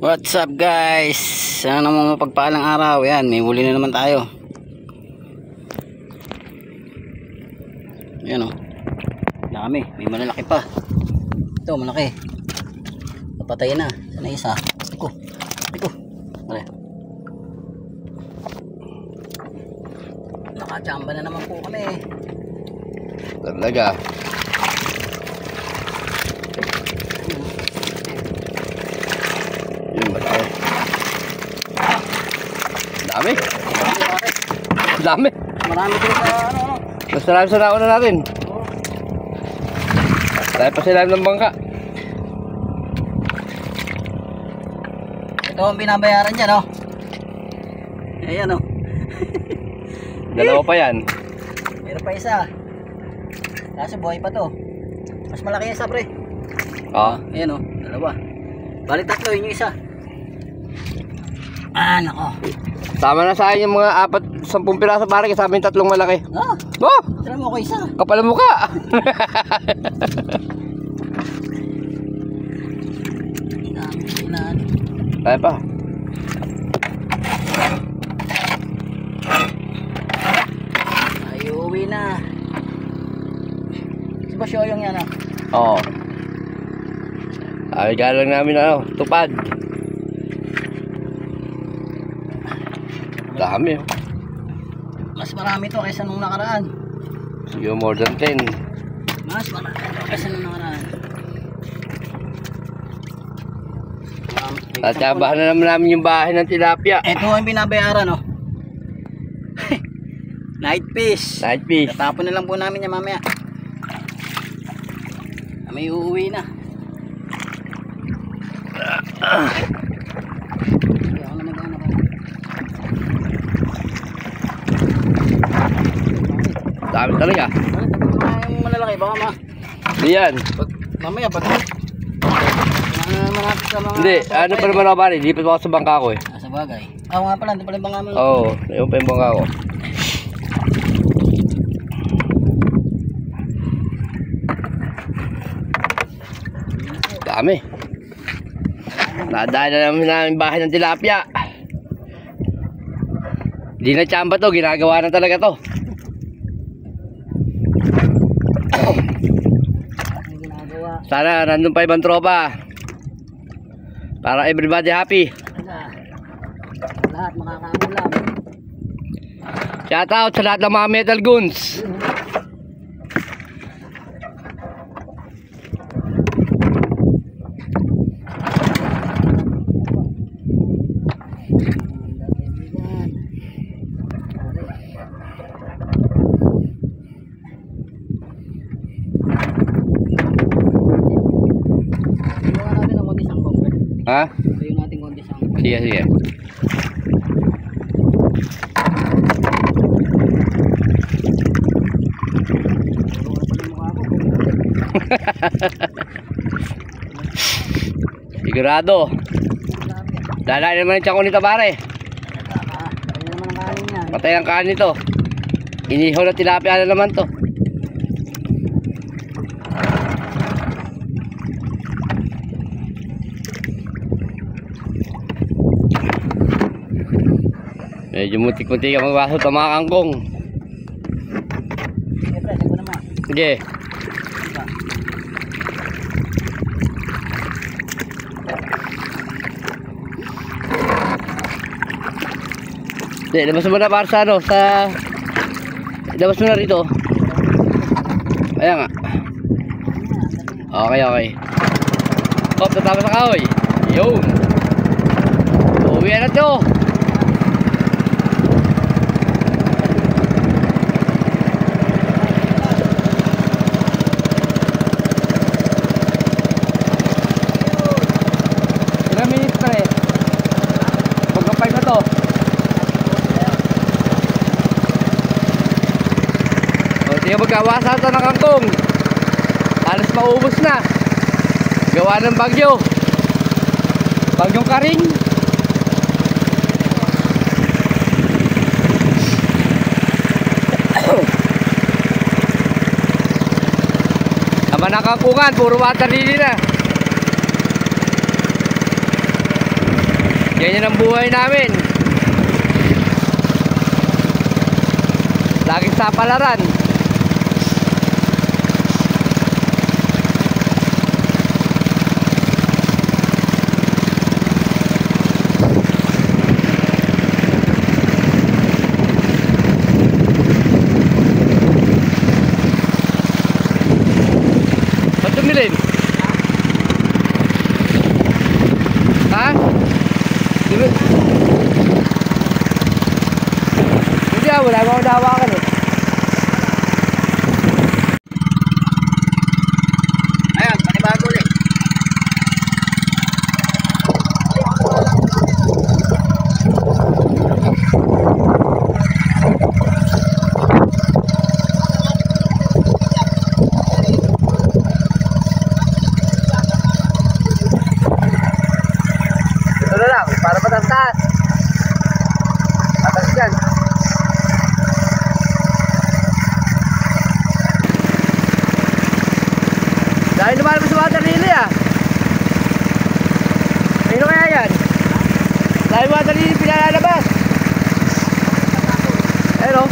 What's up guys? Sana mo mapagpaalang araw. Yan, may huli na naman tayo. Ayan o. Dami, may malalaki pa. Ito, malaki. Napatay na. Sana isa. Iko. Wala. Nakachamba na naman po kami. Talaga. Yun ba tayo? Dami. Dami. Marami din sa ano. Mas marami sa nauna natin. Tayo pa sila ng bangka. Ito ang binabayaran dyan, oh. Ayan, oh. Dalawa pa yan. Meron pa isa. Kaso buhay pa to. Mas malaki isa, pre. Oo. Ayan, oh. Dalawa. Balik tatlo, yun yung isa. Ah, nako. Tama na sa akin yung mga 10 piraso pare kasama yung 3 malaki. Ah, Oh! tira mo ko isa. Kapal ang mukha. Tayo pa. Ay, uwi na. Si Basyoyong yan, ah. Oo. Ay, galang namin ano, tupad. Dami. Mas marami to kaysa nung nakaraan. Siguro more than 10. Mas marami to kaysa nung nakaraan. Tatsabahan na naman namin yung bahay ng tilapia. Ito ang binabayaran, oh. Night fish. Night fish. Tatapon na lang po namin yan mamaya. May uuwi na. Hindi ako na mag-ano ka. Dami talaga. Yung malalaki, baka Hindi yan. mamaya pag manapit sa mga... Hindi, ano pa naman ako pare? Lipat ako sa bangka ko eh. Sa bagay. Ako nga pala, hindi pala yung bangka mo. Oo, yung pa yung bangka ko. Dami. Nadaan na namin bahay ng tilapia. Di na tsamba to, ginagawa na talaga to. Ang ginagawa. Sana nandun pa ibang tropa. Para everybody happy. Lahat makakaulam. Shout out sa lahat ng mga metal guns. Ha? Ayun natin konti sang. Sige, sige. Sigurado. Dalain naman yung tiyako nito pare. Ayun naman ang kanin niya. Patay ang kanin nito. Inihaw na tilapia na naman to. Medyo mutik-mutik ang magbaso sa mga kangkong. Siyempre, sige ko naman. Sige. Sige, labas mo na para sa ano, sa... Labas mo na rito. Ayan nga. Okay, okay. Hop, tatapos sa kahoy. Yun. Uwi na to. Ilang minutes pa rin? Pagkapay na to. O, tingnan magkawasan ito ng kangkong. Halos maubos na. Gawa ng bagyo. Bagyong Karing. Naman ang kangkungan, puro water lily na. Ganyan ang buhay namin. Laging sa palaran. Ba't tumilin? Ha? Hindi ah, wala akong nahawakan eh. Ayan, panibago ulit. Ito na lang, para matas-taas. Atas yan. Dahil lumalabas sa water lily ah. Ayun kaya yan. Dahil water lily pinalalabas. Ayun o.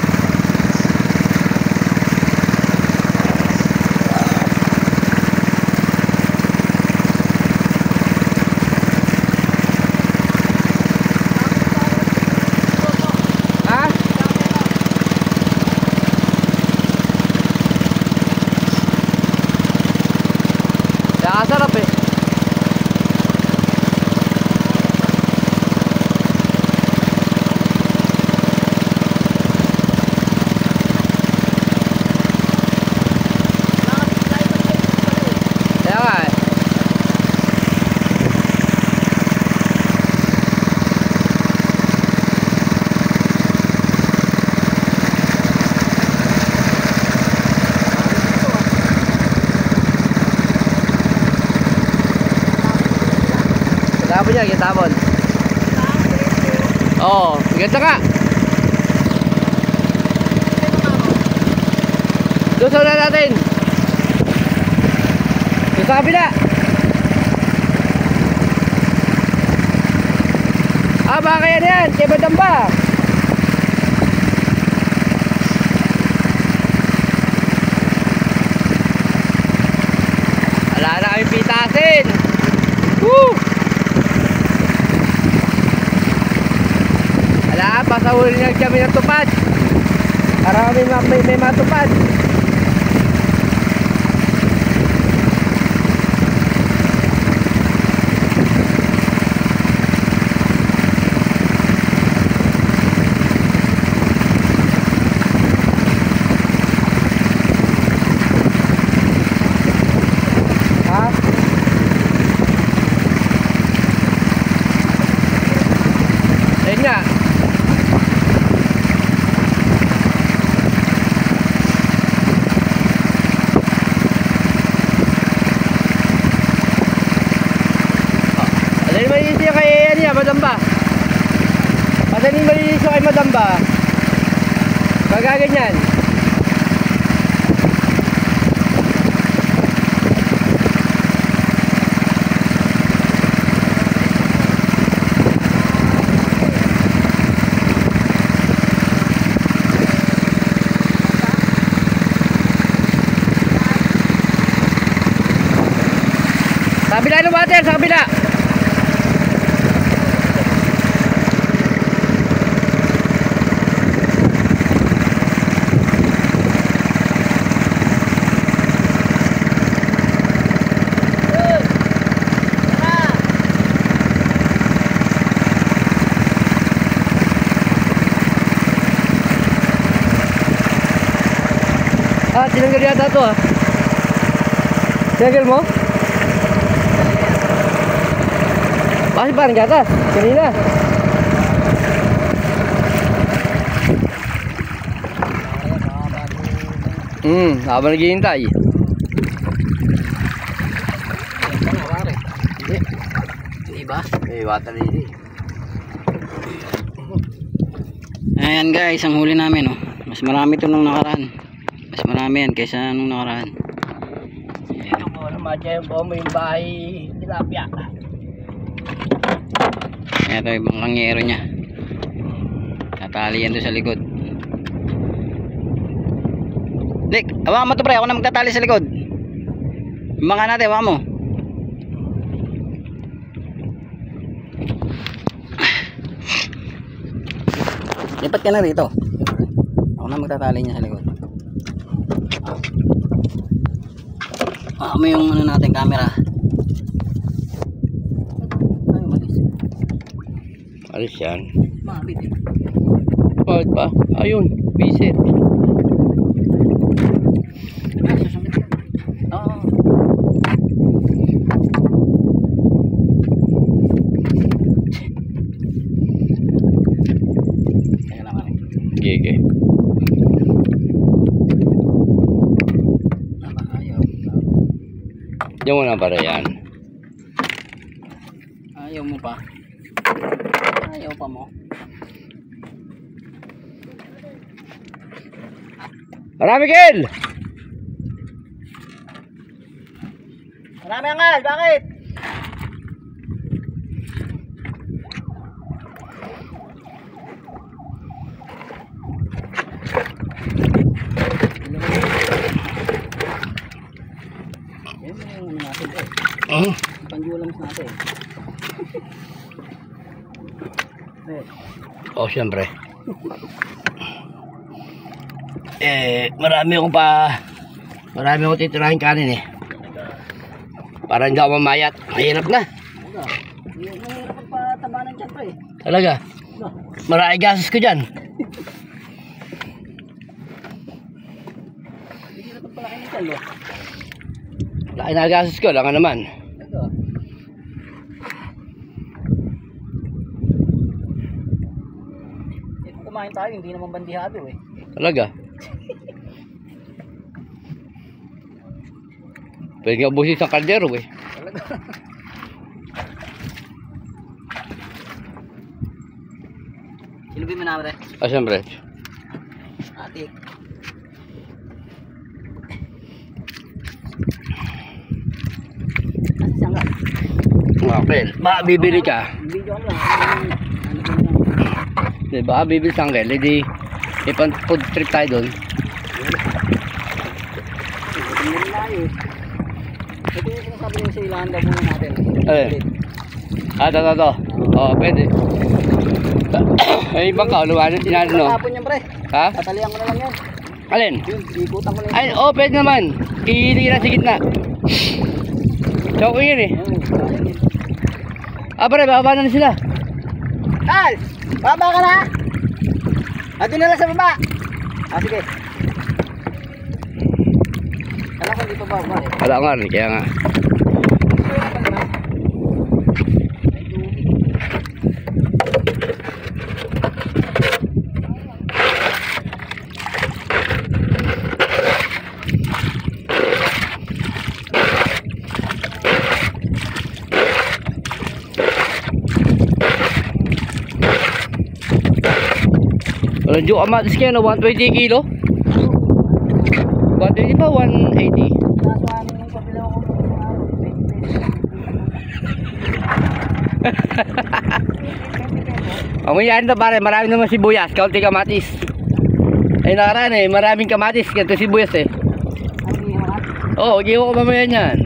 Ha? Nakasarap eh. Kaya nga eh. Kitapon niya, kitapon. Oo, ganda ka. Doon sa una natin. Doon sa kabila. Ah, baka yan yan. Kaya Badamba. Wala na kami pitasin. Woo! Wala, pasahulin lang kami ng tupad. Para kami may matupad. Ha? Ayun nga. Madaling malinis yung kay Madamba. Madaling malinis yung kay Madamba. Pagkaganyan. Sa kabila ng water, sa kabila. Ah, tinanggal yata ito ah. Tinanggal mo? Bakit parang gatas? Kanina. Habang naghihintay. Hindi. Iba? Water lily. Ayan guys, ang huli namin oh. Mas marami ito nung nakaraan. Mas marami yan kaysa nung nakaraan. Ito po, lumadya yung bahay tilapia. Ito yung bangkangero niya. Natali yan doon sa likod. Lik, hawakan mo to pre, ako na magtatali sa likod. Yung bangka natin, hawakan mo. Lipat ka na rito. Ako na magtatali niya sa likod. Mo yung ano natin, camera. Ay, malis. Alis yan. Mabit eh. Bakit pa? Ayun, visit. Oo. Kaya naman eh. Gege. Diyan mo na para yan. Ayaw mo pa. Ayaw pa mo. Marami Kel! Marami angal, bakit? Yan yung ano natin eh. Panjulams natin. Oh, syempre. Marami akong titirahin kanin eh. Para hindi ako mamayat. Mahirap na. Mahirap pa taba ng tiyan pa eh. Talaga. Marami gasos ko dyan. Mahirap pala kayo ng tiyan ba? Laki na gasos ko. Lang naman. Kumain tayo, hindi naman bandihado eh. Talaga. Pwede nga busin sa kaldero eh. Talaga. Silubin mo naman eh. Ah, siyempre. Atik. Kasi siyang ka. Okay. Baka bibili ka. Video ko lang. Baka bibili sa angel. Hindi food trip tayo doon. Ito yung sinasabi nyo sa ilahan daw muna natin. Ito. Oo, pwede. Ay, ibang kauluan. Inano, no? Tapon yan pre. Ha? Tatalihan ko na lang yan. Alin? Yun, ikutan ko na yan. Ay, oo, pwede naman. Iiligin na sa gitna. Choco yun eh. Ah, pare, bababa na sila. Tal! Baba ka na! Ado na lang sa baba. Ah, sige. Alam ko hindi pa baba eh. Wala nga rin, kaya nga. Radyo kamatis kaya na 120 kilo? 120 pa? 180? Ang mayroon na pare, marami naman sibuyas, kaunti kamatis. Ay nakaraan eh, maraming kamatis, ganito sibuyas eh. Oo, giwa ko mamaya niyan.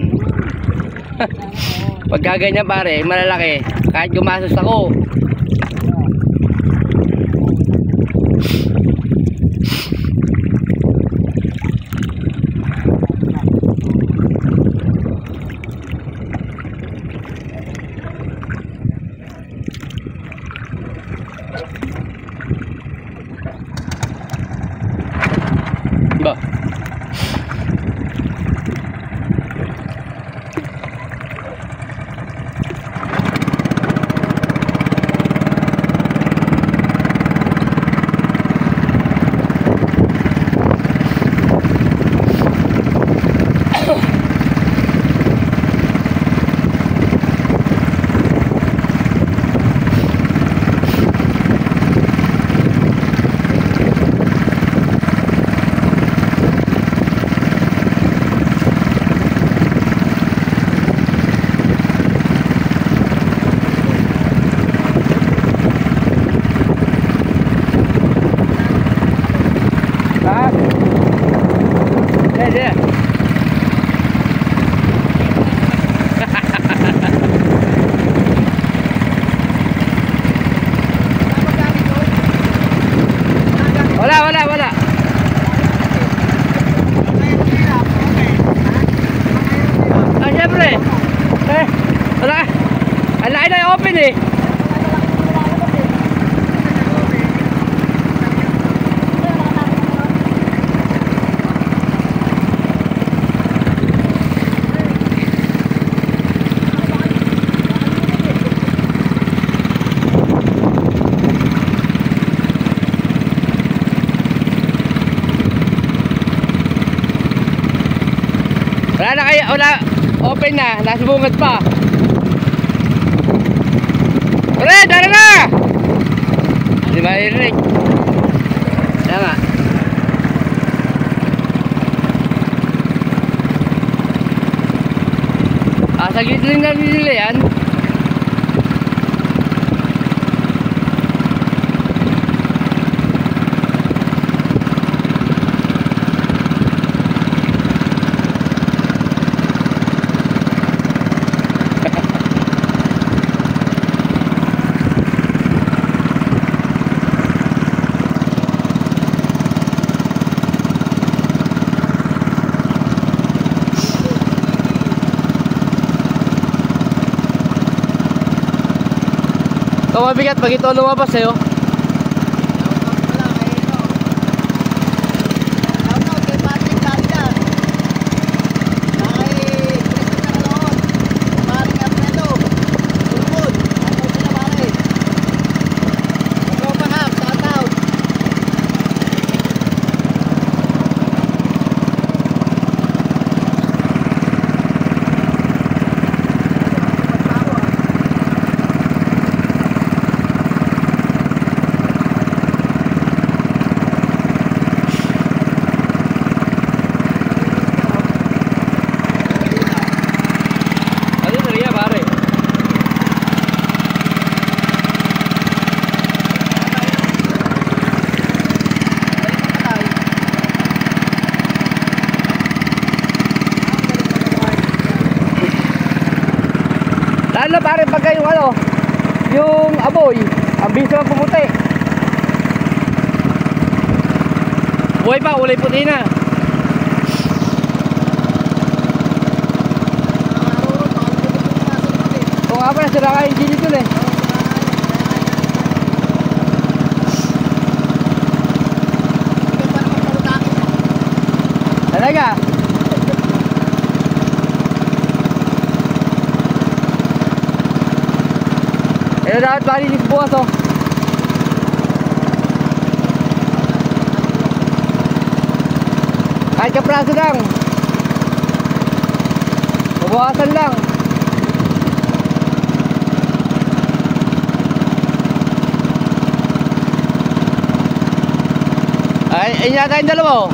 Pagka ganyan pare, malalaki, kahit gumastos ako. Ba? wala. Open na. Nasa bungad pa. Pre, tara na! Hindi maririnig. Kaya nga. Sa gitna na nila yan. Ito mabigat pag ito lumabas sa'yo. Lalo pare pagka yung ano, yung amoy, ang bilis naman pumuti. Buhay pa, ulay puti na. Oo nga pala, sira ka yung gilid dun eh. Talaga? Pero dapat malinis bukas oh. Kahit kapraso lang. Mabukasan lang. Ay yata yung dalawa oh.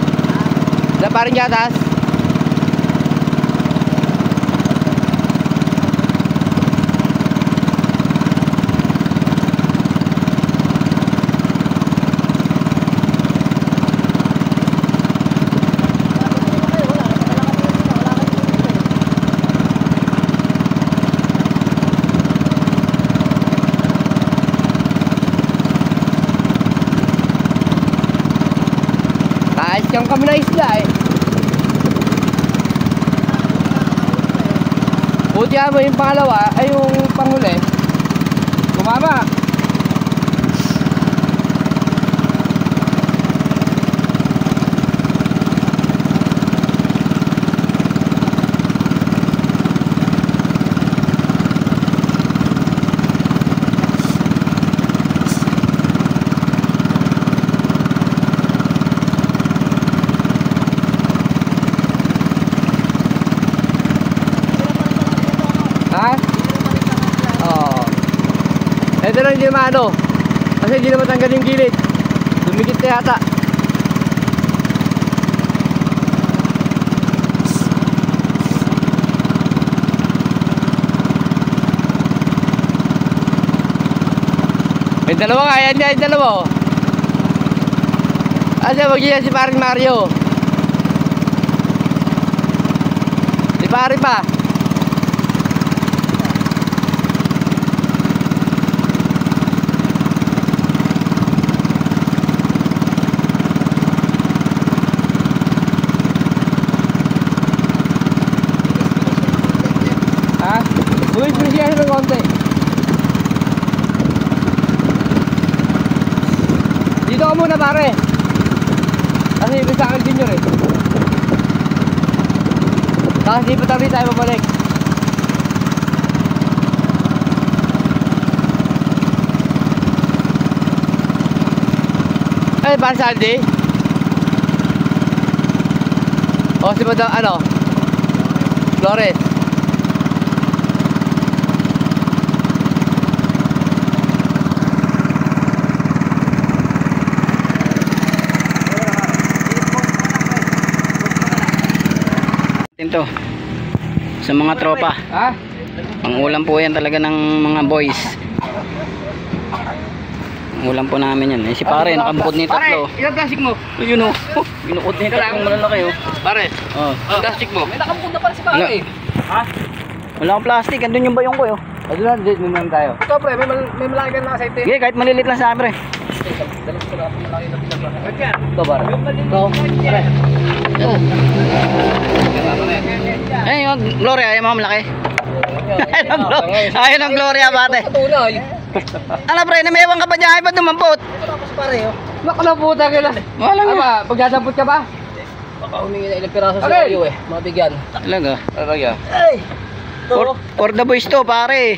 Na parang gatas. Ayos kang kami na isla eh. Buti mo yung pangalawa ay yung panghuli. Kumama. Ha? Oo. Ito lang hindi maano. Kasi hindi naman tanggal yung gilid. Dumikit na yata. May dalawa nga. Ayan niya yung dalawa oh. Asa mag-iyan si paring Mario. Si pare pa. Buwis mo siya ng konti. Dito ka muna pare. Kasi ibig sa akin din yun eh. Tapos di pa tayo babalik. Ay, para sa Aldi? O, si Madam, ano? Flores. Ito sa mga tropa. Ha? Ang ulam po yan talaga ng mga boys. Ang ulam po namin yan. Eh, si pare nakabukod ni tatlo. Pare, ilang plastic mo? Yun o. Binukod ni tatlong malalaki o. Pare, Oh. plastic mo? May nakabukod na pala si pare. Ha? Wala akong plastic. Andun yung bayong ko yo. Ano na, dito naman tayo. Ito pre, may malaki ka na aceite. Sige, kahit malilit lang sa akin pre. Ito pare. Ito, pare. Ayun yung Gloria. Ayaw mo malaki. Ayun ang Gloria bate. Tunay. Ano pre, namewang ka pa dyan. Ay ba't dumampot? Nakalaputa ka lang. Wala nga. Ama, pagdadampot ka ba? Baka humingi na ilang piraso sa iyo eh. Mabigyan. Talaga. Talaga. Ay! For the boys to pare.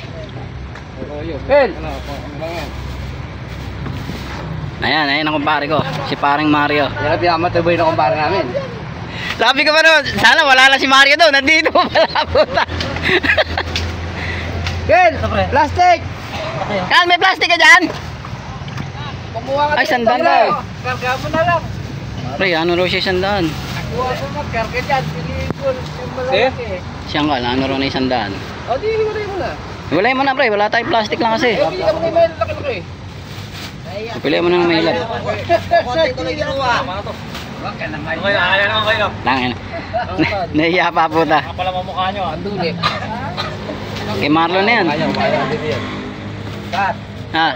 Ben! Ayan, ayan ang kumpare ko. Si paring Mario. Yan ang pinakamatibay na kumpara namin. Sabi ko pa no, sana wala lang si Mario doon. Nandito pala puta. Ben! Plastic! Kan, may plastic ka dyan? Kumuha ka Ay, sandaan daw. Karga mo na lang. Pre, ano raw siya sandaan? Kuha ko na, karga dyan. Pilikul. Yung malaki. Siyang ka, ano raw na yung sandaan? O, di hiwalay mo na. Wala mo na pre, wala tayong plastic lang kasi. Pili ka mo na yung may laki-laki. Pili mo na ng mahilap. Konti ko lang ginawa. Langin. Nahiya pa puta. Pala mo mukha nyo. Andun eh. Kay Marlon na yan. Kat. Ha?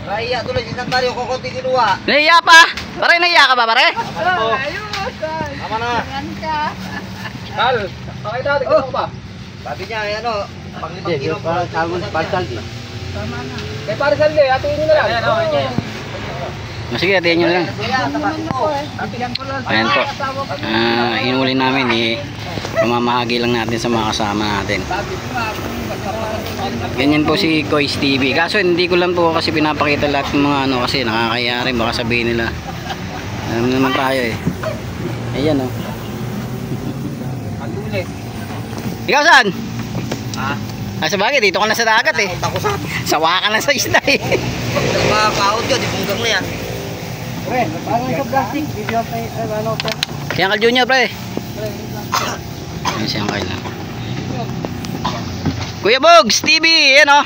Raya tuloy si Santario ko konti ginawa. Nahiya pa? Pare, nahiya ka ba pare? Ayos. Tama na. Kal, pakita natin ko ba? Sabi niya ay ano, pang 5 kilo para salmon Saldi. Tama na. Kay para Saldi, atin niyo na lang. Sige, atin nyo lang. Ayan po. Hinuli namin eh. Pamamahagi lang natin sa mga kasama natin. Ganyan po si Kois TV. Kaso hindi ko lang po kasi pinapakita lahat ng mga ano kasi nakakaya rin. Baka sabihin nila. Alam naman tayo eh. Ayan oh. Ikaw saan? Sa bagay, dito ka na sa dagat eh. Sawa ka na sa isda eh. Mga kaot yun, ibunggang na yan. Pre, parang sa plastic. Si Uncle Junior pre. Ayan si Uncle na. Kuya Bogs TV, yan o.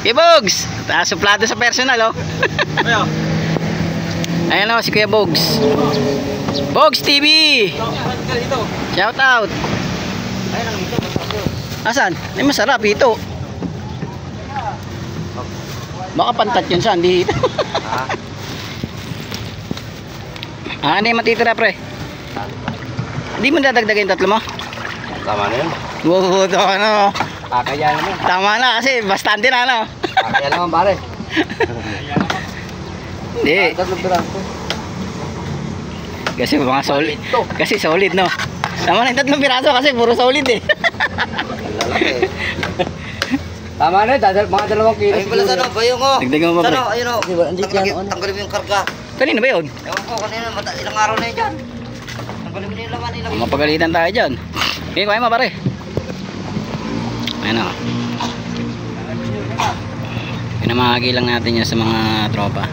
Kuya Bogs, suplado sa personal o. Ayan o si Kuya Bogs. Bogs TV. Shout out. Asan? Ay masarap ito. Baka pantat yun saan dito. Ano yung matitira pre? Hindi mo dadagdagan yung tatlo mo? Tama na yun. Wow, ito ano. Kakaya naman. Tama na kasi bastante na ano. Kakaya naman pare. Hindi. Tatlong piraso. Kasi mga solid. Kasi solid no. Tama na yung 3 piraso kasi puro solid eh. Lalaki. Tama na, mga 2 kilo. Ayun pala sa ano, bayong ko. Dagdagan mo pa pre. Ayun o. Tanggalin mo yung karga. Kanina ba yun? Ewan ko, kanina, ilang araw na yun dyan. Tanggalin mo na yung laman nila. Mapagalitan tayo dyan. Okay, kuha mo pare. Ayan o. Pinamahagi lang natin yan sa mga tropa.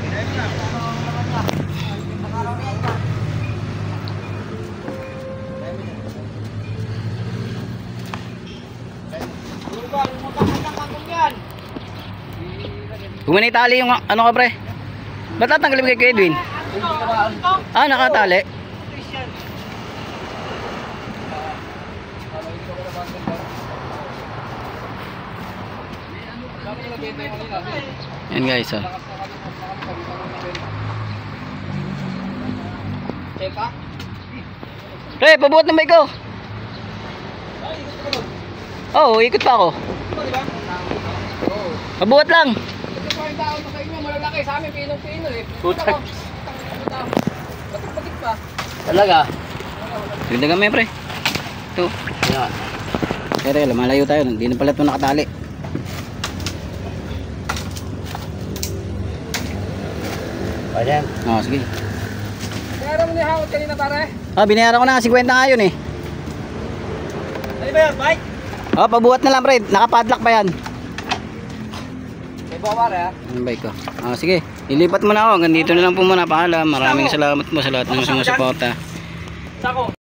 Kung may tali yung ano ka pre? Ba't tatanggalin kay Edwin? Ah, nakatali. Yan guys oh. Pre, pabuhat ng bike ko. Oh, ikot pa ako. Pabuhat lang. Ito pa yung tao sa inyo, malalaki sa amin, pinong-pino eh. Putak. Batik-batik pa. Talaga? Tindagan mo yan pre. Ito. Yan. Pero malayo tayo. Hindi na pala ito nakatali. Ayan. Oo, sige. Kaya mo ni hawat kanina pare? Ah, binayaran ko na nga 50 nga yun eh. ba yan, Mike? Oh, pabuhat na lang, pre. Nakapadlock pa yan. May bawa pare ha. Yung bike ko. Ah, sige. Ilipat mo na ako. Hanggang dito na lang po muna. Paalam. Maraming salamat po sa lahat ng sumusuporta. Sako.